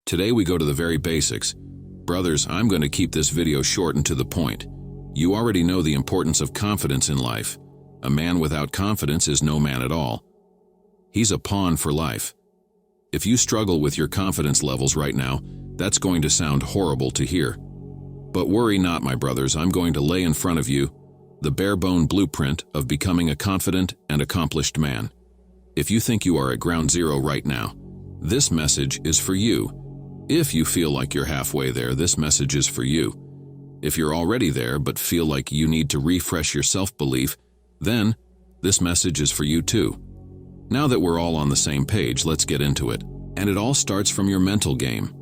Today we go to the very basics. Brothers, I'm going to keep this video short and to the point. You already know the importance of confidence in life. A man without confidence is no man at all. He's a pawn for life. If you struggle with your confidence levels right now, that's going to sound horrible to hear. But worry not, my brothers, I'm going to lay in front of you the bare-bone blueprint of becoming a confident and accomplished man. If you think you are at ground zero right now, this message is for you. If you feel like you're halfway there, this message is for you. If you're already there but feel like you need to refresh your self-belief, then this message is for you too. Now that we're all on the same page, let's get into it. And it all starts from your mental game.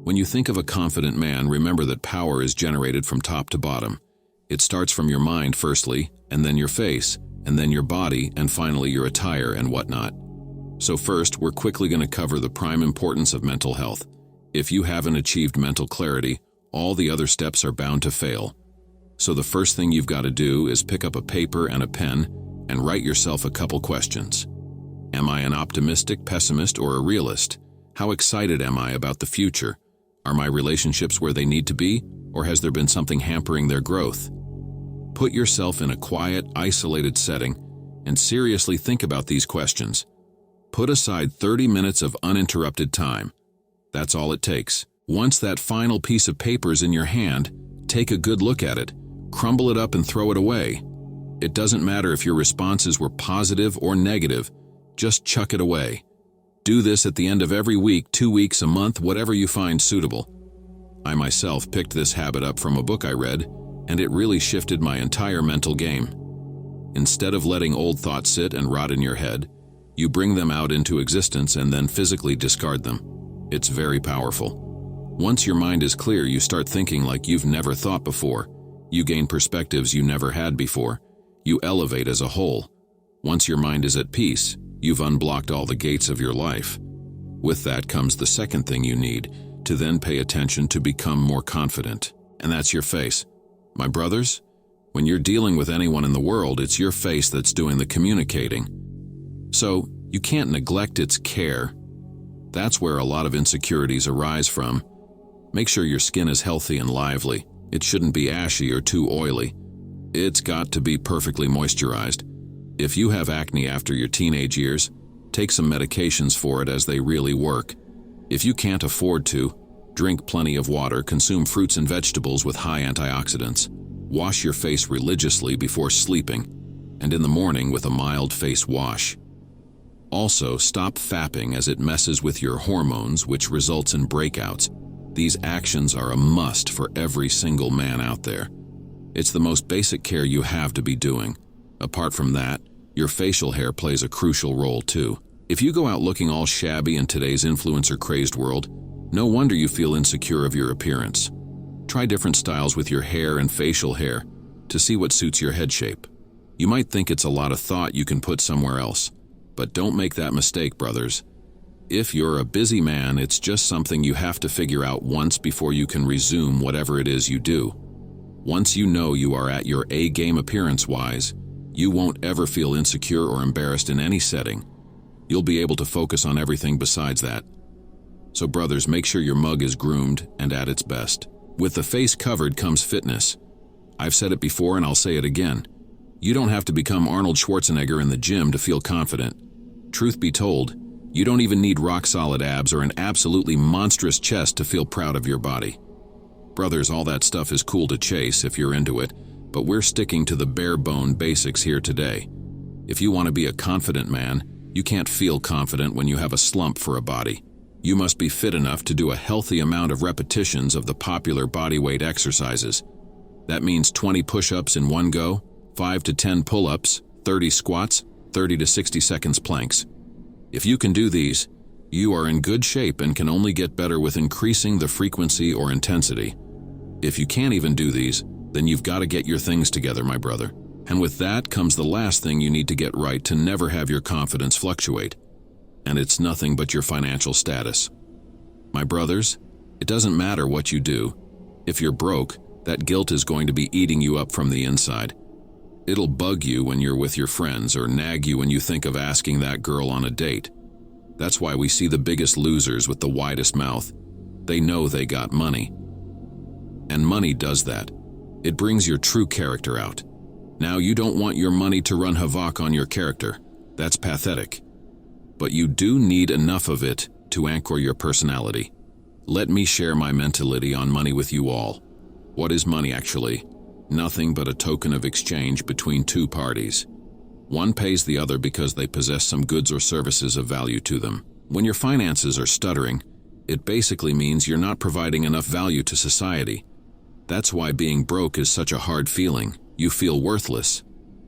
When you think of a confident man, remember that power is generated from top to bottom. It starts from your mind firstly, and then your face, and then your body, and finally your attire and whatnot. So first, we're quickly going to cover the prime importance of mental health. If you haven't achieved mental clarity, all the other steps are bound to fail. So the first thing you've got to do is pick up a paper and a pen and write yourself a couple questions. Am I an optimistic pessimist or a realist? How excited am I about the future? Are my relationships where they need to be, or has there been something hampering their growth? Put yourself in a quiet, isolated setting and seriously think about these questions. Put aside 30 minutes of uninterrupted time. That's all it takes. Once that final piece of paper is in your hand, take a good look at it, crumble it up and throw it away. It doesn't matter if your responses were positive or negative, just chuck it away. Do this at the end of every week, 2 weeks, a month, whatever you find suitable. I myself picked this habit up from a book I read, and it really shifted my entire mental game. Instead of letting old thoughts sit and rot in your head, you bring them out into existence and then physically discard them. It's very powerful. Once your mind is clear, you start thinking like you've never thought before. You gain perspectives you never had before. You elevate as a whole. Once your mind is at peace, you've unblocked all the gates of your life. With that comes the second thing you need to then pay attention to become more confident, and that's your face. My brothers, when you're dealing with anyone in the world, it's your face that's doing the communicating. So you can't neglect its care. That's where a lot of insecurities arise from. Make sure your skin is healthy and lively. It shouldn't be ashy or too oily. It's got to be perfectly moisturized. If you have acne after your teenage years, take some medications for it as they really work. If you can't afford to, drink plenty of water, consume fruits and vegetables with high antioxidants. Wash your face religiously before sleeping, and in the morning with a mild face wash. Also, stop fapping as it messes with your hormones, which results in breakouts. These actions are a must for every single man out there. It's the most basic care you have to be doing. Apart from that, your facial hair plays a crucial role too. If you go out looking all shabby in today's influencer-crazed world, no wonder you feel insecure of your appearance. Try different styles with your hair and facial hair to see what suits your head shape. You might think it's a lot of thought you can put somewhere else, but don't make that mistake, brothers. If you're a busy man, it's just something you have to figure out once before you can resume whatever it is you do. Once you know you are at your A-game appearance-wise, you won't ever feel insecure or embarrassed in any setting. You'll be able to focus on everything besides that. So brothers, make sure your mug is groomed and at its best. With the face covered comes fitness. I've said it before and I'll say it again. You don't have to become Arnold Schwarzenegger in the gym to feel confident. Truth be told, you don't even need rock-solid abs or an absolutely monstrous chest to feel proud of your body. Brothers, all that stuff is cool to chase if you're into it, but we're sticking to the bare-bone basics here today. If you want to be a confident man, you can't feel confident when you have a slump for a body. You must be fit enough to do a healthy amount of repetitions of the popular bodyweight exercises. That means 20 push-ups in one go, 5 to 10 pull-ups, 30 squats, 30 to 60 seconds planks. If you can do these, you are in good shape and can only get better with increasing the frequency or intensity. If you can't even do these, then you've got to get your things together, my brother. And with that comes the last thing you need to get right to never have your confidence fluctuate. And it's nothing but your financial status. My brothers, it doesn't matter what you do. If you're broke, that guilt is going to be eating you up from the inside. It'll bug you when you're with your friends or nag you when you think of asking that girl on a date. That's why we see the biggest losers with the widest mouth. They know they got money. And money does that. It brings your true character out. Now, you don't want your money to run havoc on your character. That's pathetic. But you do need enough of it to anchor your personality. Let me share my mentality on money with you all. What is money actually? Nothing but a token of exchange between two parties. One pays the other because they possess some goods or services of value to them. When your finances are stuttering, it basically means you're not providing enough value to society. That's why being broke is such a hard feeling. You feel worthless.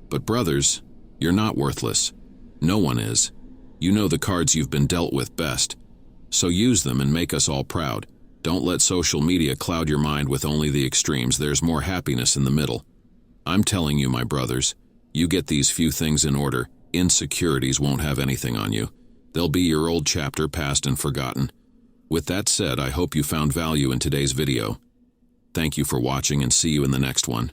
But brothers, you're not worthless. No one is. You know the cards you've been dealt with best. So use them and make us all proud. Don't let social media cloud your mind with only the extremes. There's more happiness in the middle. I'm telling you, my brothers, you get these few things in order, insecurities won't have anything on you. They'll be your old chapter, past and forgotten. With that said, I hope you found value in today's video. Thank you for watching and see you in the next one.